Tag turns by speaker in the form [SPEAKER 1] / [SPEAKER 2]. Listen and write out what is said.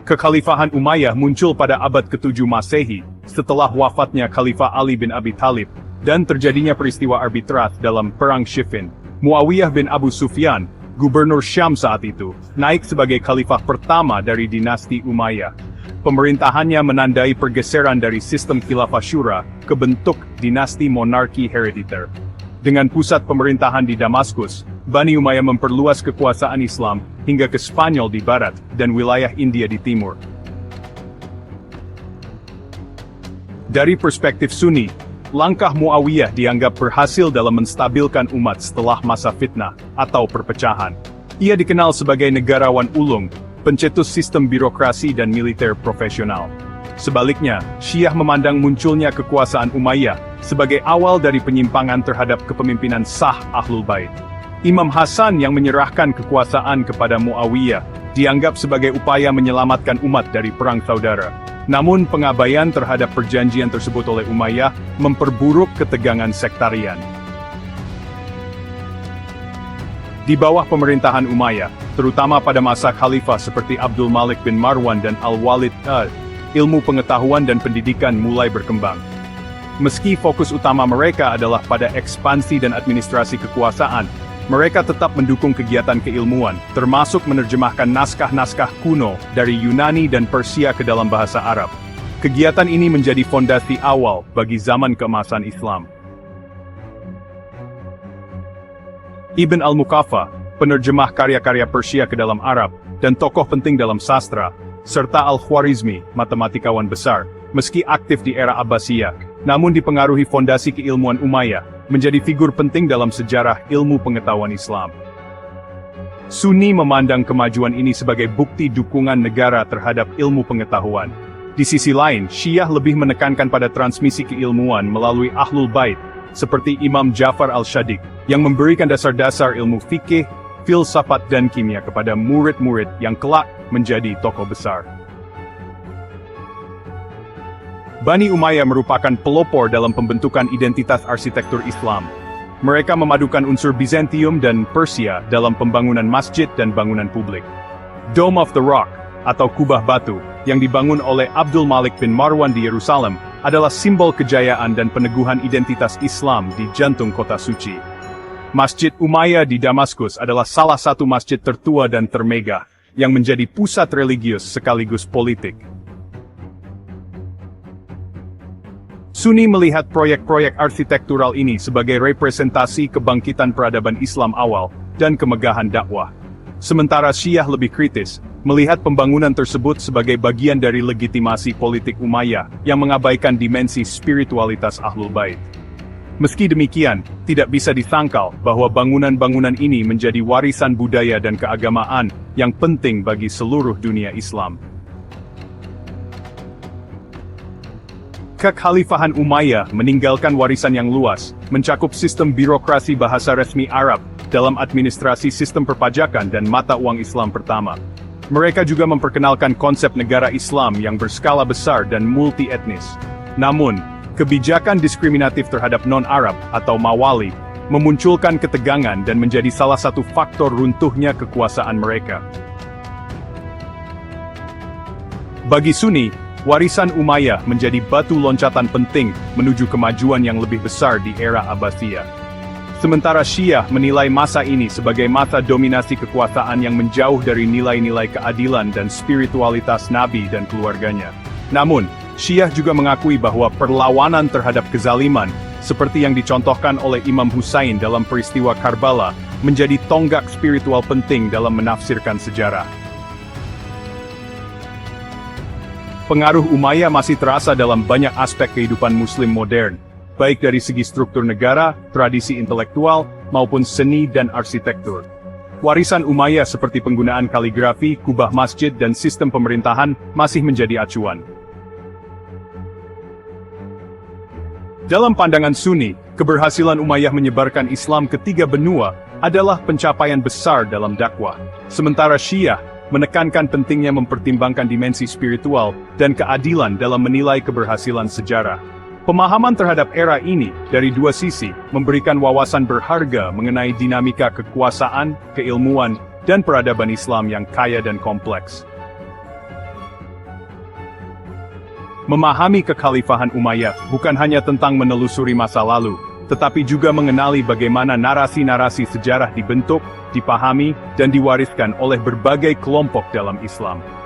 [SPEAKER 1] Kekhalifahan Umayyah muncul pada abad ke-7 Masehi, setelah wafatnya Khalifah Ali bin Abi Thalib, dan terjadinya peristiwa arbitrat dalam Perang Siffin. Muawiyah bin Abu Sufyan, gubernur Syam saat itu, naik sebagai khalifah pertama dari dinasti Umayyah. Pemerintahannya menandai pergeseran dari sistem khilafah syura ke bentuk dinasti monarki herediter. Dengan pusat pemerintahan di Damaskus, Bani Umayyah memperluas kekuasaan Islam hingga ke Spanyol di barat dan wilayah India di timur. Dari perspektif Sunni, langkah Muawiyah dianggap berhasil dalam menstabilkan umat setelah masa fitnah atau perpecahan. Ia dikenal sebagai negarawan ulung, pencetus sistem birokrasi dan militer profesional. Sebaliknya, Syiah memandang munculnya kekuasaan Umayyah sebagai awal dari penyimpangan terhadap kepemimpinan sah Ahlul Bait. Imam Hasan yang menyerahkan kekuasaan kepada Muawiyah dianggap sebagai upaya menyelamatkan umat dari perang saudara. Namun pengabaian terhadap perjanjian tersebut oleh Umayyah memperburuk ketegangan sektarian. Di bawah pemerintahan Umayyah, terutama pada masa khalifah seperti Abdul Malik bin Marwan dan Al-Walid ilmu pengetahuan dan pendidikan mulai berkembang. Meski fokus utama mereka adalah pada ekspansi dan administrasi kekuasaan, mereka tetap mendukung kegiatan keilmuan, termasuk menerjemahkan naskah-naskah kuno dari Yunani dan Persia ke dalam bahasa Arab. Kegiatan ini menjadi fondasi awal bagi zaman keemasan Islam. Ibn al-Muqaffa, penerjemah karya-karya Persia ke dalam Arab, dan tokoh penting dalam sastra, serta Al-Khwarizmi, matematikawan besar, meski aktif di era Abbasiyah, namun dipengaruhi fondasi keilmuan Umayyah, menjadi figur penting dalam sejarah ilmu pengetahuan Islam. Sunni memandang kemajuan ini sebagai bukti dukungan negara terhadap ilmu pengetahuan. Di sisi lain, Syiah lebih menekankan pada transmisi keilmuan melalui Ahlul Bait, seperti Imam Ja'far al-Shadiq, yang memberikan dasar-dasar ilmu fikih, filsafat dan kimia kepada murid-murid yang kelak menjadi tokoh besar. Bani Umayyah merupakan pelopor dalam pembentukan identitas arsitektur Islam. Mereka memadukan unsur Bizantium dan Persia dalam pembangunan masjid dan bangunan publik. Dome of the Rock, atau kubah batu, yang dibangun oleh Abdul Malik bin Marwan di Yerusalem, adalah simbol kejayaan dan peneguhan identitas Islam di jantung kota suci. Masjid Umayyah di Damaskus adalah salah satu masjid tertua dan termegah, yang menjadi pusat religius sekaligus politik. Sunni melihat proyek-proyek arsitektural ini sebagai representasi kebangkitan peradaban Islam awal dan kemegahan dakwah. Sementara Syiah lebih kritis, melihat pembangunan tersebut sebagai bagian dari legitimasi politik Umayyah yang mengabaikan dimensi spiritualitas Ahlul Bait. Meski demikian, tidak bisa disangkal bahwa bangunan-bangunan ini menjadi warisan budaya dan keagamaan yang penting bagi seluruh dunia Islam. Kekhalifahan Umayyah meninggalkan warisan yang luas, mencakup sistem birokrasi bahasa resmi Arab, dalam administrasi sistem perpajakan dan mata uang Islam pertama. Mereka juga memperkenalkan konsep negara Islam yang berskala besar dan multi-etnis. Namun, kebijakan diskriminatif terhadap non-Arab atau Mawali memunculkan ketegangan dan menjadi salah satu faktor runtuhnya kekuasaan mereka. Bagi Sunni, warisan Umayyah menjadi batu loncatan penting menuju kemajuan yang lebih besar di era Abbasiyah. Sementara Syiah menilai masa ini sebagai masa dominasi kekuasaan yang menjauh dari nilai-nilai keadilan dan spiritualitas Nabi dan keluarganya. Namun, Syiah juga mengakui bahwa perlawanan terhadap kezaliman, seperti yang dicontohkan oleh Imam Husain dalam peristiwa Karbala, menjadi tonggak spiritual penting dalam menafsirkan sejarah. Pengaruh Umayyah masih terasa dalam banyak aspek kehidupan Muslim modern, baik dari segi struktur negara, tradisi intelektual, maupun seni dan arsitektur. Warisan Umayyah seperti penggunaan kaligrafi, kubah masjid dan sistem pemerintahan masih menjadi acuan. Dalam pandangan Sunni, keberhasilan Umayyah menyebarkan Islam ke 3 benua adalah pencapaian besar dalam dakwah. Sementara Syiah menekankan pentingnya mempertimbangkan dimensi spiritual dan keadilan dalam menilai keberhasilan sejarah. Pemahaman terhadap era ini dari dua sisi memberikan wawasan berharga mengenai dinamika kekuasaan, keilmuan, dan peradaban Islam yang kaya dan kompleks. Memahami kekhalifahan Umayyad bukan hanya tentang menelusuri masa lalu, tetapi juga mengenali bagaimana narasi-narasi sejarah dibentuk, dipahami, dan diwariskan oleh berbagai kelompok dalam Islam.